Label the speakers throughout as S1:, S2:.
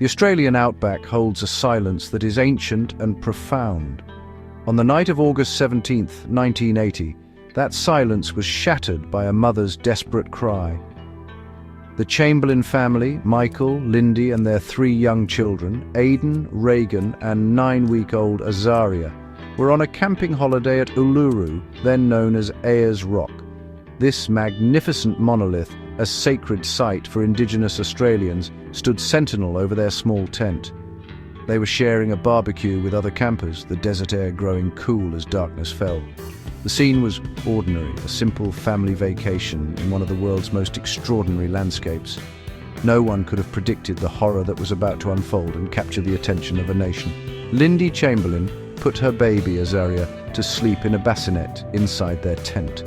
S1: The Australian outback holds a silence that is ancient and profound. On the night of August 17th, 1980, that silence was shattered by a mother's desperate cry. The Chamberlain family, Michael, Lindy and their 3 young children, Aidan, Reagan and 9-week-old Azaria, were on a camping holiday at Uluru, then known as Ayers Rock. This magnificent monolith, a sacred site for Indigenous Australians, stood sentinel over their small tent. They were sharing a barbecue with other campers, the desert air growing cool as darkness fell. The scene was ordinary, a simple family vacation in one of the world's most extraordinary landscapes. No one could have predicted the horror that was about to unfold and capture the attention of a nation. Lindy Chamberlain put her baby, Azaria, to sleep in a bassinet inside their tent.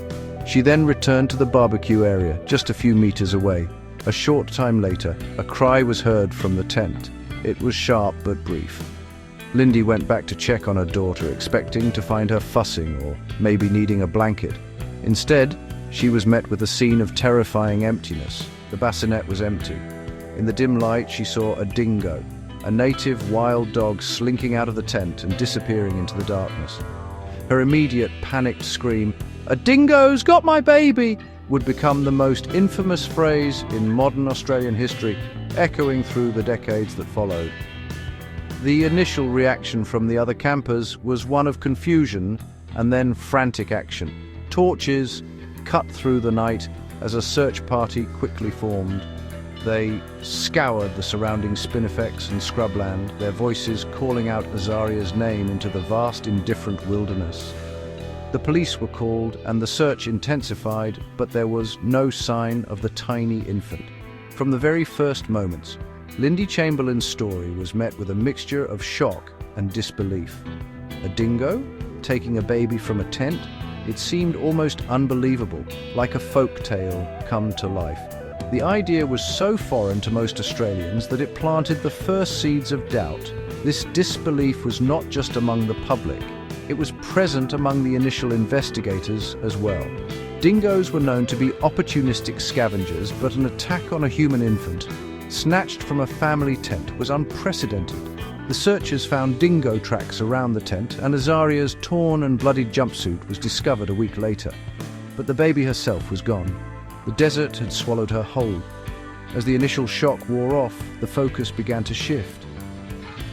S1: She then returned to the barbecue area, just a few meters away. A short time later, a cry was heard from the tent. It was sharp but brief. Lindy went back to check on her daughter, expecting to find her fussing or maybe needing a blanket. Instead, she was met with a scene of terrifying emptiness. The bassinet was empty. In the dim light, she saw a dingo, a native wild dog slinking out of the tent and disappearing into the darkness. Her immediate panicked scream, "A dingo's got my baby!" would become the most infamous phrase in modern Australian history, echoing through the decades that followed. The initial reaction from the other campers was one of confusion and then frantic action. Torches cut through the night as a search party quickly formed. They scoured the surrounding spinifex and scrubland, their voices calling out Azaria's name into the vast, indifferent wilderness. The police were called and the search intensified, but there was no sign of the tiny infant. From the very first moments, Lindy Chamberlain's story was met with a mixture of shock and disbelief. A dingo taking a baby from a tent? It seemed almost unbelievable, like a folk tale come to life. The idea was so foreign to most Australians that it planted the first seeds of doubt. This disbelief was not just among the public, it was present among the initial investigators as well. Dingoes were known to be opportunistic scavengers, but an attack on a human infant, snatched from a family tent, was unprecedented. The searchers found dingo tracks around the tent, and Azaria's torn and bloodied jumpsuit was discovered a week later. But the baby herself was gone. The desert had swallowed her whole. As the initial shock wore off, the focus began to shift.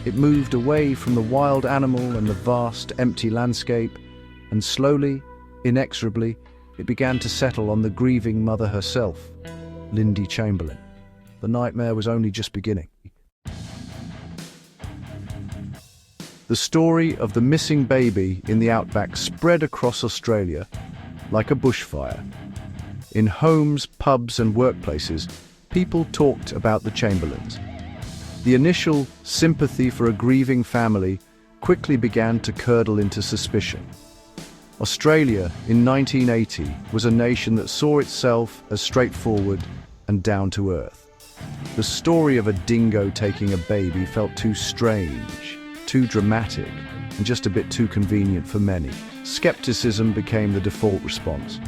S1: It moved away from the wild animal and the vast, empty landscape, and slowly, inexorably, it began to settle on the grieving mother herself, Lindy Chamberlain. The nightmare was only just beginning. The story of the missing baby in the outback spread across Australia like a bushfire. In homes, pubs and workplaces, people talked about the Chamberlains. The initial sympathy for a grieving family quickly began to curdle into suspicion. Australia in 1980 was a nation that saw itself as straightforward and down to earth. The story of a dingo taking a baby felt too strange, too dramatic, and just a bit too convenient for many. Skepticism became the default response.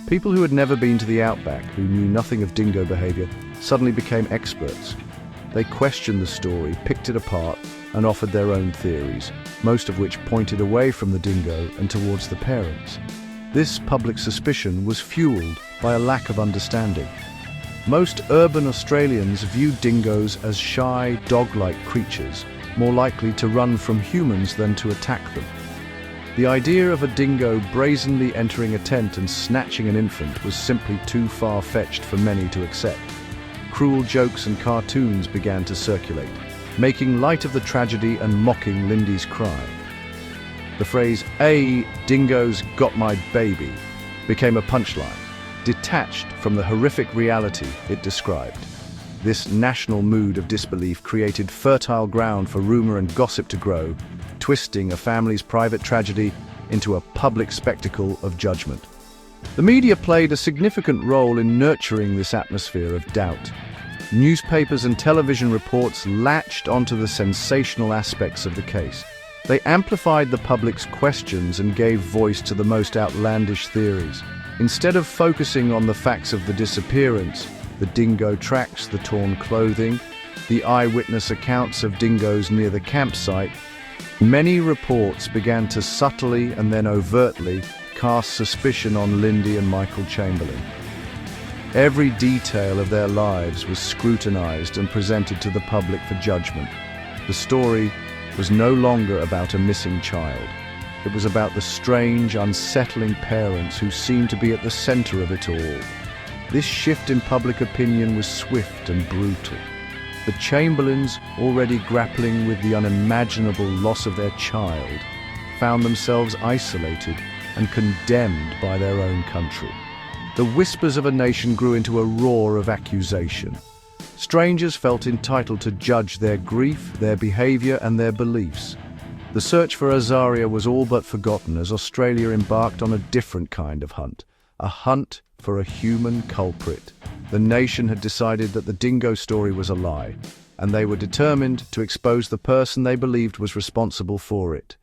S1: People who had never been to the outback, who knew nothing of dingo behavior, suddenly became experts. They questioned the story, picked it apart, and offered their own theories, most of which pointed away from the dingo and towards the parents. This public suspicion was fueled by a lack of understanding. Most urban Australians viewed dingoes as shy, dog-like creatures, more likely to run from humans than to attack them. The idea of a dingo brazenly entering a tent and snatching an infant was simply too far-fetched for many to accept. Cruel jokes and cartoons began to circulate, making light of the tragedy and mocking Lindy's cry. The phrase, "A dingo's got my baby," became a punchline, detached from the horrific reality it described. This national mood of disbelief created fertile ground for rumor and gossip to grow, twisting a family's private tragedy into a public spectacle of judgment. The media played a significant role in nurturing this atmosphere of doubt. Newspapers and television reports latched onto the sensational aspects of the case. They amplified the public's questions and gave voice to the most outlandish theories. Instead of focusing on the facts of the disappearance, the dingo tracks, the torn clothing, the eyewitness accounts of dingoes near the campsite, many reports began to subtly and then overtly cast suspicion on Lindy and Michael Chamberlain. Every detail of their lives was scrutinized and presented to the public for judgment. The story was no longer about a missing child. It was about the strange, unsettling parents who seemed to be at the center of it all. This shift in public opinion was swift and brutal. The Chamberlains, already grappling with the unimaginable loss of their child, found themselves isolated and condemned by their own country. The whispers of a nation grew into a roar of accusation. Strangers felt entitled to judge their grief, their behavior, and their beliefs. The search for Azaria was all but forgotten as Australia embarked on a different kind of hunt, a hunt for a human culprit. The nation had decided that the dingo story was a lie, and they were determined to expose the person they believed was responsible for it.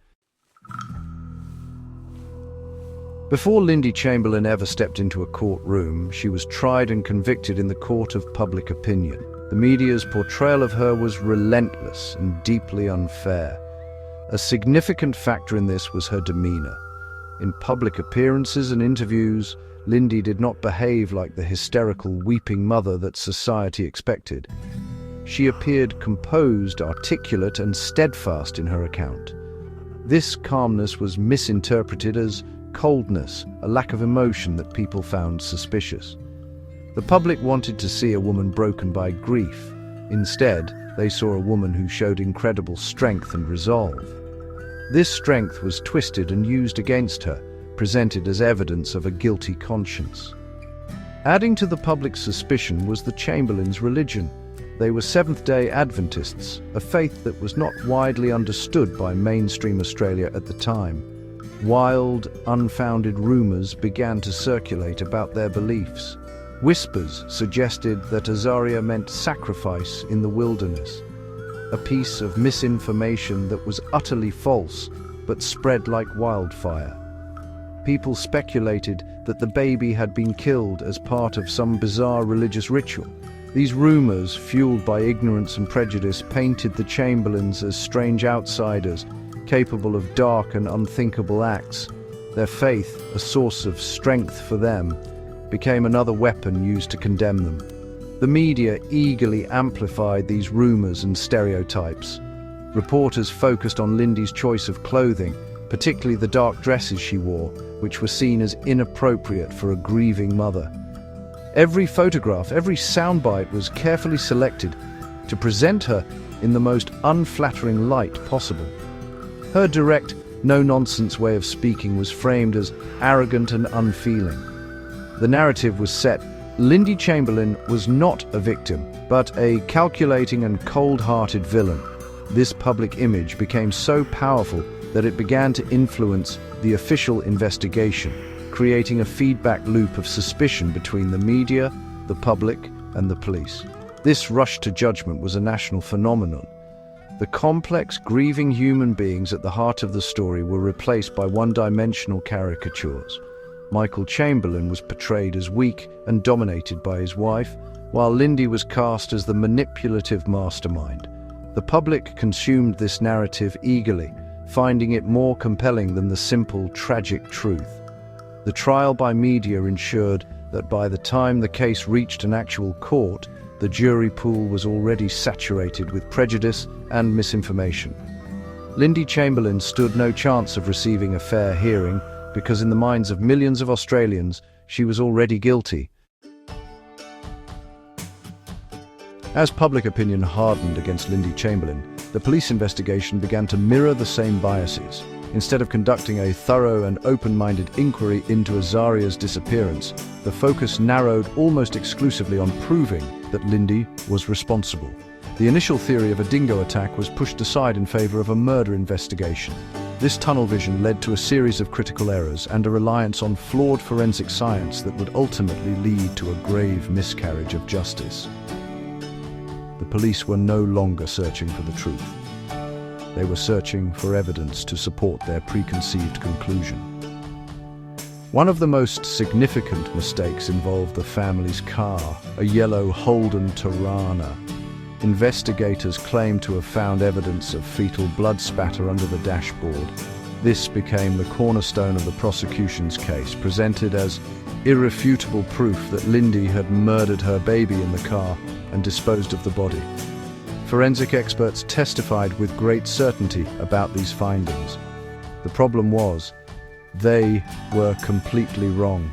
S1: Before Lindy Chamberlain ever stepped into a courtroom, she was tried and convicted in the court of public opinion. The media's portrayal of her was relentless and deeply unfair. A significant factor in this was her demeanor. In public appearances and interviews, Lindy did not behave like the hysterical, weeping mother that society expected. She appeared composed, articulate, and steadfast in her account. This calmness was misinterpreted as coldness, a lack of emotion that people found suspicious. The public wanted to see a woman broken by grief. Instead, they saw a woman who showed incredible strength and resolve. This strength was twisted and used against her, presented as evidence of a guilty conscience. Adding to the public's suspicion was the Chamberlains' religion. They were Seventh-day Adventists, a faith that was not widely understood by mainstream Australia at the time. Wild, unfounded rumors began to circulate about their beliefs. Whispers suggested that Azaria meant sacrifice in the wilderness, a piece of misinformation that was utterly false but spread like wildfire. People speculated that the baby had been killed as part of some bizarre religious ritual. These rumors, fueled by ignorance and prejudice, painted the Chamberlains as strange outsiders, capable of dark and unthinkable acts. Their faith, a source of strength for them, became another weapon used to condemn them. The media eagerly amplified these rumors and stereotypes. Reporters focused on Lindy's choice of clothing, particularly the dark dresses she wore, which were seen as inappropriate for a grieving mother. Every photograph, every soundbite was carefully selected to present her in the most unflattering light possible. Her direct, no-nonsense way of speaking was framed as arrogant and unfeeling. The narrative was set. Lindy Chamberlain was not a victim, but a calculating and cold-hearted villain. This public image became so powerful that it began to influence the official investigation, creating a feedback loop of suspicion between the media, the public, and the police. This rush to judgment was a national phenomenon. The complex, grieving human beings at the heart of the story were replaced by one-dimensional caricatures. Michael Chamberlain was portrayed as weak and dominated by his wife, while Lindy was cast as the manipulative mastermind. The public consumed this narrative eagerly, finding it more compelling than the simple, tragic truth. The trial by media ensured that by the time the case reached an actual court, the jury pool was already saturated with prejudice and misinformation. Lindy Chamberlain stood no chance of receiving a fair hearing because in the minds of millions of Australians, she was already guilty. As public opinion hardened against Lindy Chamberlain, the police investigation began to mirror the same biases. Instead of conducting a thorough and open-minded inquiry into Azaria's disappearance, the focus narrowed almost exclusively on proving that Lindy was responsible. The initial theory of a dingo attack was pushed aside in favor of a murder investigation. This tunnel vision led to a series of critical errors and a reliance on flawed forensic science that would ultimately lead to a grave miscarriage of justice. The police were no longer searching for the truth. They were searching for evidence to support their preconceived conclusion. One of the most significant mistakes involved the family's car, a yellow Holden Torana. investigators claimed to have found evidence of fetal blood spatter under the dashboard. This became the cornerstone of the prosecution's case, presented as irrefutable proof that Lindy had murdered her baby in the car and disposed of the body. Forensic experts testified with great certainty about these findings. The problem was, they were completely wrong.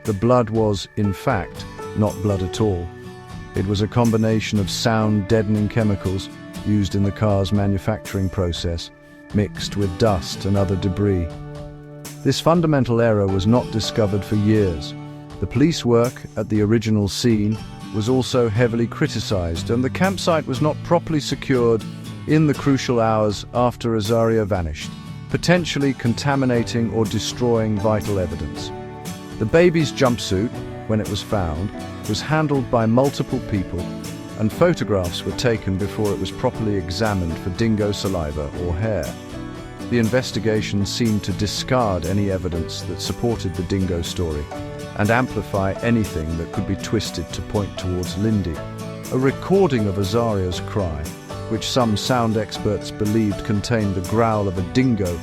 S1: The blood was, in fact, not blood at all. It was a combination of sound-deadening chemicals used in the car's manufacturing process, mixed with dust and other debris. This fundamental error was not discovered for years. The police work at the original scene was also heavily criticized, and the campsite was not properly secured in the crucial hours after Azaria vanished, potentially contaminating or destroying vital evidence. The baby's jumpsuit, when it was found, was handled by multiple people, and photographs were taken before it was properly examined for dingo saliva or hair. The investigation seemed to discard any evidence that supported the dingo story and amplify anything that could be twisted to point towards Lindy. A recording of Azaria's cry, which some sound experts believed contained the growl of a dingo,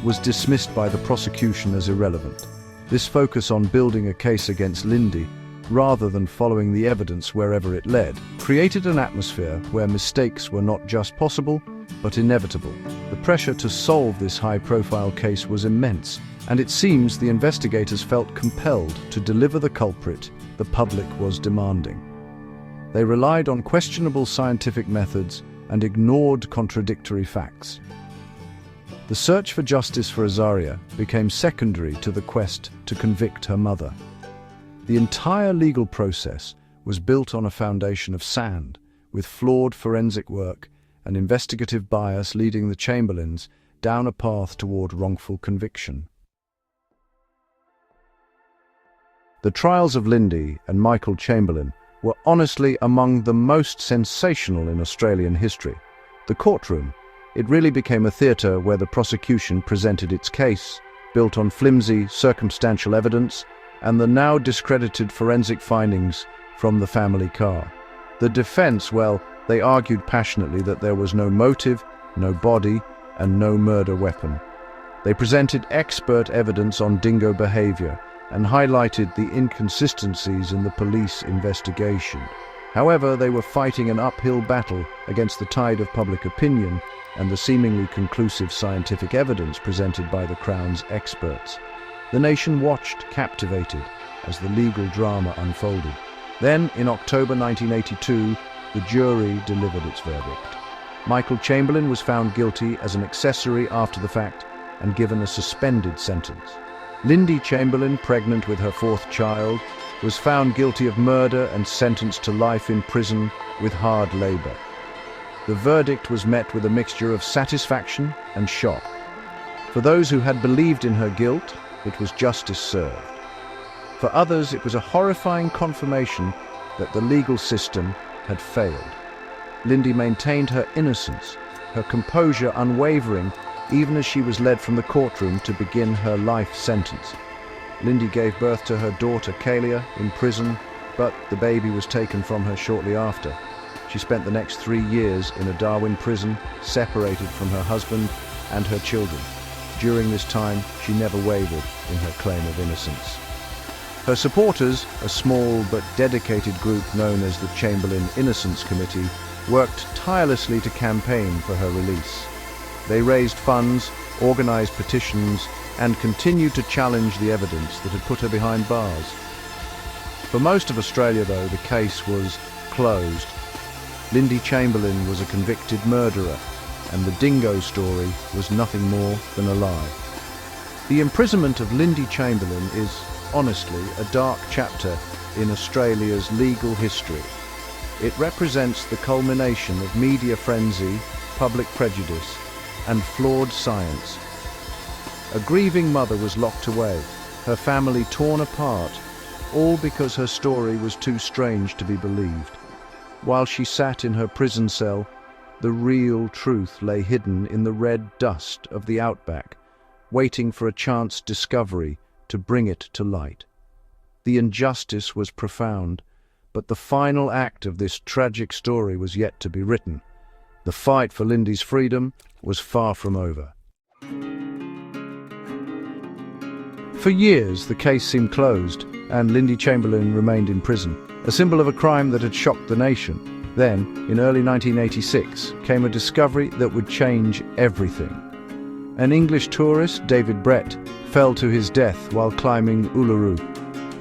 S1: was dismissed by the prosecution as irrelevant. This focus on building a case against Lindy, rather than following the evidence wherever it led, created an atmosphere where mistakes were not just possible, but inevitable. The pressure to solve this high-profile case was immense, and it seems the investigators felt compelled to deliver the culprit the public was demanding. They relied on questionable scientific methods and ignored contradictory facts. The search for justice for Azaria became secondary to the quest to convict her mother. The entire legal process was built on a foundation of sand, with flawed forensic work and investigative bias leading the Chamberlains down a path toward wrongful conviction. The trials of Lindy and Michael Chamberlain were honestly among the most sensational in Australian history. The courtroom, it really became a theatre where the prosecution presented its case, built on flimsy, circumstantial evidence and the now discredited forensic findings from the family car. The defence, well, they argued passionately that there was no motive, no body, and no murder weapon. They presented expert evidence on dingo behaviour and highlighted the inconsistencies in the police investigation. However, they were fighting an uphill battle against the tide of public opinion and the seemingly conclusive scientific evidence presented by the Crown's experts. The nation watched, captivated, as the legal drama unfolded. Then, in October 1982, the jury delivered its verdict. Michael Chamberlain was found guilty as an accessory after the fact and given a suspended sentence. Lindy Chamberlain, pregnant with her fourth child, was found guilty of murder and sentenced to life in prison with hard labour. The verdict was met with a mixture of satisfaction and shock. For those who had believed in her guilt, it was justice served. For others, it was a horrifying confirmation that the legal system had failed. Lindy maintained her innocence, her composure unwavering, even as she was led from the courtroom to begin her life sentence. Lindy gave birth to her daughter Kalia in prison, but the baby was taken from her shortly after. She spent the next 3 years in a Darwin prison, separated from her husband and her children. During this time, she never wavered in her claim of innocence. Her supporters, a small but dedicated group known as the Chamberlain Innocence Committee, worked tirelessly to campaign for her release. They raised funds, organised petitions, and continued to challenge the evidence that had put her behind bars. For most of Australia, though, the case was closed. Lindy Chamberlain was a convicted murderer, and the Dingo story was nothing more than a lie. The imprisonment of Lindy Chamberlain is, honestly, a dark chapter in Australia's legal history. It represents the culmination of media frenzy, public prejudice, and flawed science. A grieving mother was locked away, her family torn apart, all because her story was too strange to be believed. While she sat in her prison cell, the real truth lay hidden in the red dust of the outback, waiting for a chance discovery to bring it to light. The injustice was profound, But the final act of this tragic story was yet to be written. The fight for Lindy's freedom was far from over. For years, the case seemed closed, and Lindy Chamberlain remained in prison, a symbol of a crime that had shocked the nation. Then, in early 1986, came a discovery that would change everything. An English tourist, David Brett, fell to his death while climbing Uluru.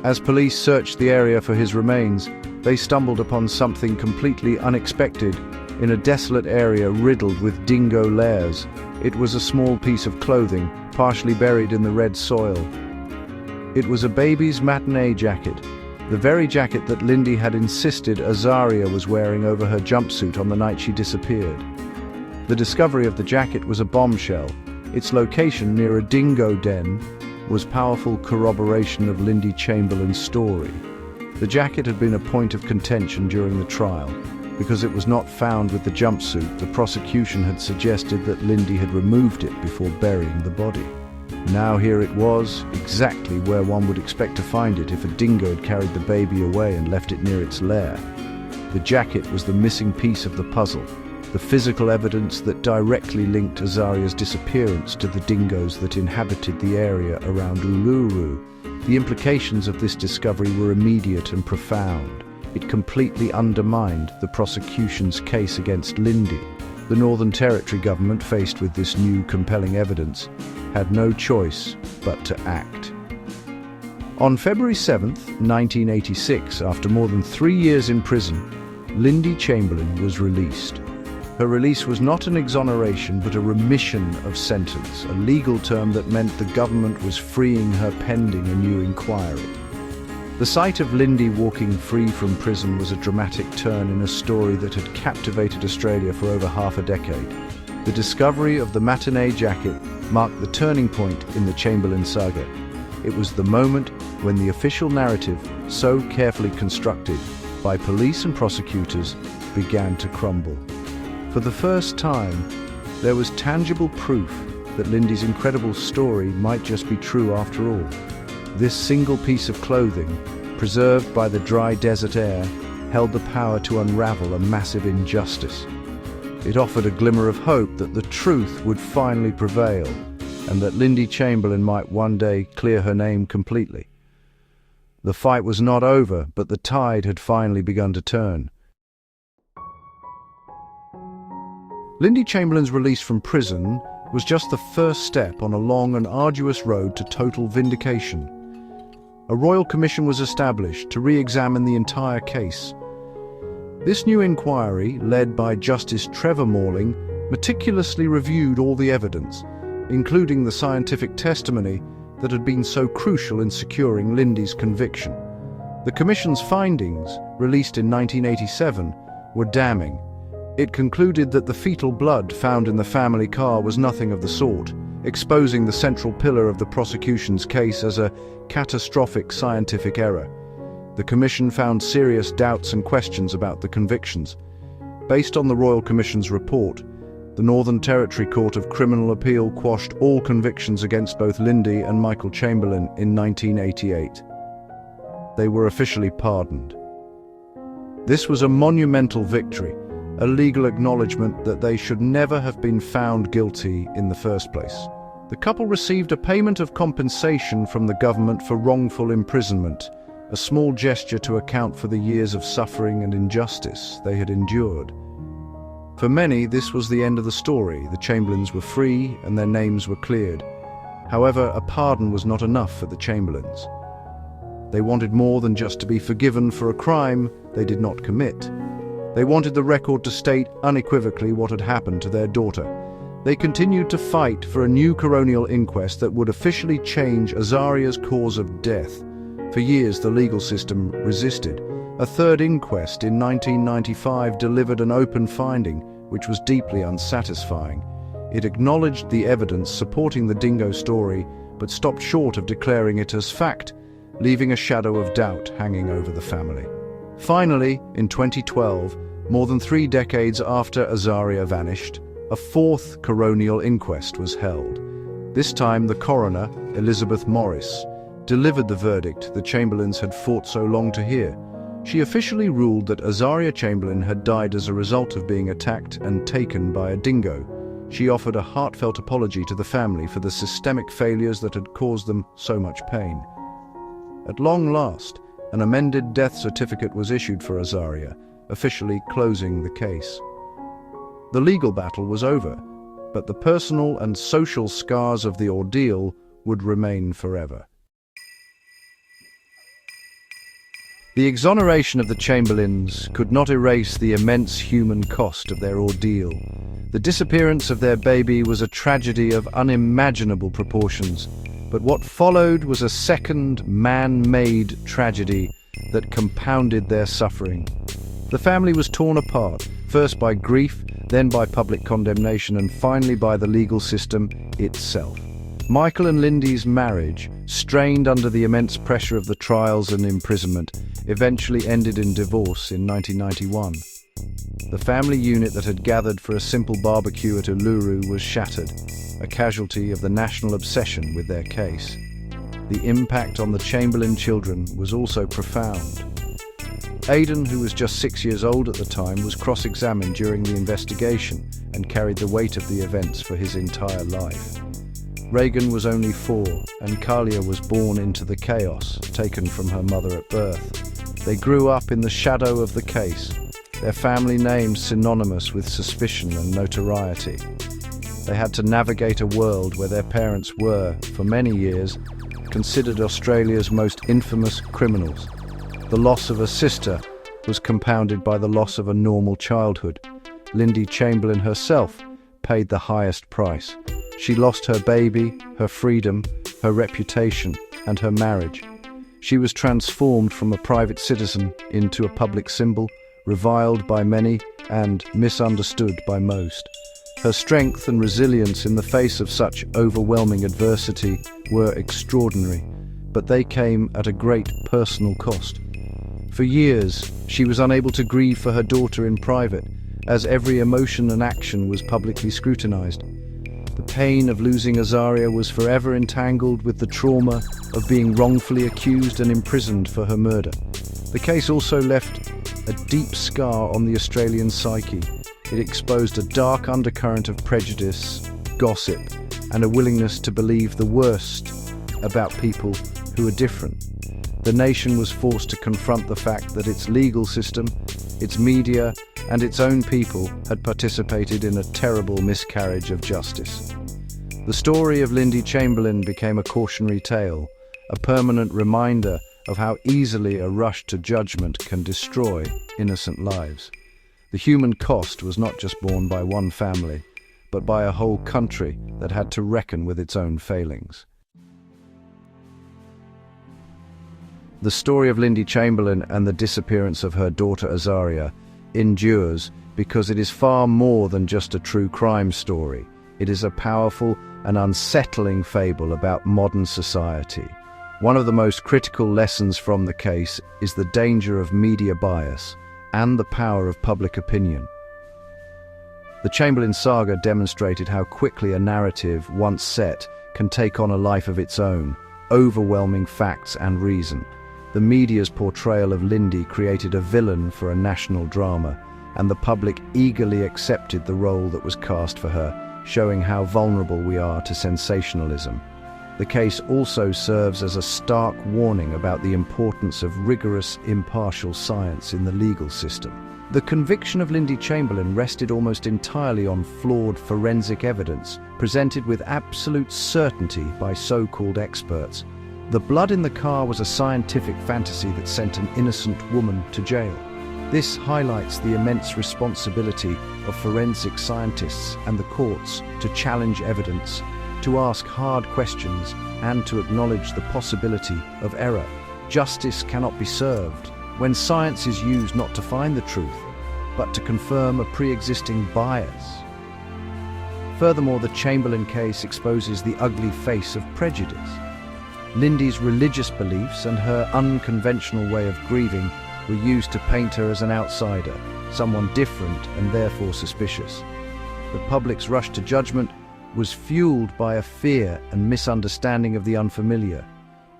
S1: As police searched the area for his remains, they stumbled upon something completely unexpected in a desolate area riddled with dingo lairs. It was a small piece of clothing, partially buried in the red soil. It was a baby's matinee jacket, the very jacket that Lindy had insisted Azaria was wearing over her jumpsuit on the night she disappeared. The discovery of the jacket was a bombshell. Its location near a dingo den was powerful corroboration of Lindy Chamberlain's story. The jacket had been a point of contention during the trial. Because it was not found with the jumpsuit, the prosecution had suggested that Lindy had removed it before burying the body. Now here it was, exactly where one would expect to find it if a dingo had carried the baby away and left it near its lair. The jacket was the missing piece of the puzzle, the physical evidence that directly linked Azaria's disappearance to the dingoes that inhabited the area around Uluru. The implications of this discovery were immediate and profound. It completely undermined the prosecution's case against Lindy. The Northern Territory government, faced with this new compelling evidence, had no choice but to act. On February 7, 1986, after more than 3 years in prison, Lindy Chamberlain was released. Her release was not an exoneration but a remission of sentence, a legal term that meant the government was freeing her pending a new inquiry. The sight of Lindy walking free from prison was a dramatic turn in a story that had captivated Australia for over half a decade. The discovery of the matinee jacket marked the turning point in the Chamberlain saga. It was the moment when the official narrative, so carefully constructed by police and prosecutors, began to crumble. For the first time, there was tangible proof that Lindy's incredible story might just be true after all. This single piece of clothing, preserved by the dry desert air, held the power to unravel a massive injustice. It offered a glimmer of hope that the truth would finally prevail, and that Lindy Chamberlain might one day clear her name completely. The fight was not over, but the tide had finally begun to turn. Lindy Chamberlain's release from prison was just the first step on a long and arduous road to total vindication. A royal commission was established to re-examine the entire case. This new inquiry, led by Justice Trevor Morling, meticulously reviewed all the evidence, including the scientific testimony that had been so crucial in securing Lindy's conviction. The commission's findings, released in 1987, were damning. It concluded that the fetal blood found in the family car was nothing of the sort, exposing the central pillar of the prosecution's case as a catastrophic scientific error. The commission found serious doubts and questions about the convictions. Based on the Royal Commission's report, the Northern Territory Court of Criminal Appeal quashed all convictions against both Lindy and Michael Chamberlain in 1988. They were officially pardoned. This was a monumental victory, a legal acknowledgement that they should never have been found guilty in the first place. The couple received a payment of compensation from the government for wrongful imprisonment, a small gesture to account for the years of suffering and injustice they had endured. For many, this was the end of the story. The Chamberlains were free and their names were cleared. However, a pardon was not enough for the Chamberlains. They wanted more than just to be forgiven for a crime they did not commit. They wanted the record to state unequivocally what had happened to their daughter. They continued to fight for a new coronial inquest that would officially change Azaria's cause of death. For years, the legal system resisted. A third inquest in 1995 delivered an open finding, which was deeply unsatisfying. It acknowledged the evidence supporting the Dingo story, but stopped short of declaring it as fact, leaving a shadow of doubt hanging over the family. Finally, in 2012, more than 3 decades after Azaria vanished, a fourth coronial inquest was held. This time, the coroner, Elizabeth Morris, delivered the verdict the Chamberlains had fought so long to hear. She officially ruled that Azaria Chamberlain had died as a result of being attacked and taken by a dingo. She offered a heartfelt apology to the family for the systemic failures that had caused them so much pain. At long last, an amended death certificate was issued for Azaria, officially closing the case. The legal battle was over, but the personal and social scars of the ordeal would remain forever. The exoneration of the Chamberlains could not erase the immense human cost of their ordeal. The disappearance of their baby was a tragedy of unimaginable proportions, but what followed was a second man-made tragedy that compounded their suffering. The family was torn apart, first by grief, then by public condemnation, and finally by the legal system itself. Michael and Lindy's marriage, strained under the immense pressure of the trials and imprisonment, eventually ended in divorce in 1991. The family unit that had gathered for a simple barbecue at Uluru was shattered, a casualty of the national obsession with their case. The impact on the Chamberlain children was also profound. Aidan, who was just 6 years old at the time, was cross-examined during the investigation and carried the weight of the events for his entire life. Reagan was only 4, and Kalia was born into the chaos, taken from her mother at birth. They grew up in the shadow of the case, their family names synonymous with suspicion and notoriety. They had to navigate a world where their parents were, for many years, considered Australia's most infamous criminals. The loss of a sister was compounded by the loss of a normal childhood. Lindy Chamberlain herself paid the highest price. She lost her baby, her freedom, her reputation, and her marriage. She was transformed from a private citizen into a public symbol, reviled by many and misunderstood by most. Her strength and resilience in the face of such overwhelming adversity were extraordinary, but they came at a great personal cost. For years, she was unable to grieve for her daughter in private, as every emotion and action was publicly scrutinized. The pain of losing Azaria was forever entangled with the trauma of being wrongfully accused and imprisoned for her murder. The case also left a deep scar on the Australian psyche. It exposed a dark undercurrent of prejudice, gossip, and a willingness to believe the worst about people who are different. The nation was forced to confront the fact that its legal system, its media, and its own people had participated in a terrible miscarriage of justice. The story of Lindy Chamberlain became a cautionary tale, a permanent reminder of how easily a rush to judgment can destroy innocent lives. The human cost was not just borne by one family, but by a whole country that had to reckon with its own failings. The story of Lindy Chamberlain and the disappearance of her daughter Azaria endures because it is far more than just a true crime story. It is a powerful and unsettling fable about modern society. One of the most critical lessons from the case is the danger of media bias and the power of public opinion. The Chamberlain saga demonstrated how quickly a narrative, once set, can take on a life of its own, overwhelming facts and reason. The media's portrayal of Lindy created a villain for a national drama, and the public eagerly accepted the role that was cast for her, showing how vulnerable we are to sensationalism. The case also serves as a stark warning about the importance of rigorous, impartial science in the legal system. The conviction of Lindy Chamberlain rested almost entirely on flawed forensic evidence, presented with absolute certainty by so-called experts. The blood in the car was a scientific fantasy that sent an innocent woman to jail. This highlights the immense responsibility of forensic scientists and the courts to challenge evidence, to ask hard questions, and to acknowledge the possibility of error. Justice cannot be served when science is used not to find the truth, but to confirm a pre-existing bias. Furthermore, the Chamberlain case exposes the ugly face of prejudice. Lindy's religious beliefs and her unconventional way of grieving were used to paint her as an outsider, someone different and therefore suspicious. The public's rush to judgment was fueled by a fear and misunderstanding of the unfamiliar.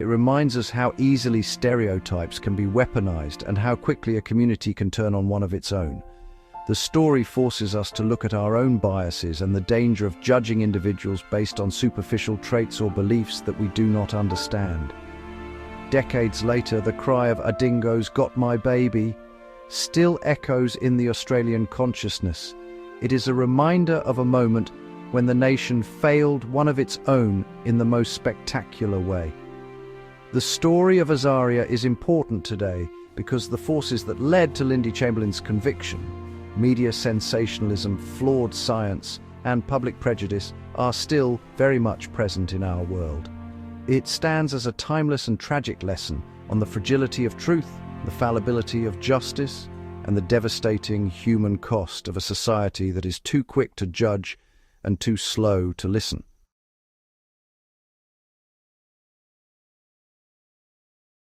S1: It reminds us how easily stereotypes can be weaponized and how quickly a community can turn on one of its own. The story forces us to look at our own biases and the danger of judging individuals based on superficial traits or beliefs that we do not understand. Decades later, the cry of "A dingo's got my baby" still echoes in the Australian consciousness. It is a reminder of a moment when the nation failed one of its own in the most spectacular way. The story of Azaria is important today because the forces that led to Lindy Chamberlain's conviction, media sensationalism, flawed science, and public prejudice, are still very much present in our world. It stands as a timeless and tragic lesson on the fragility of truth, the fallibility of justice, and the devastating human cost of a society that is too quick to judge and too slow to listen.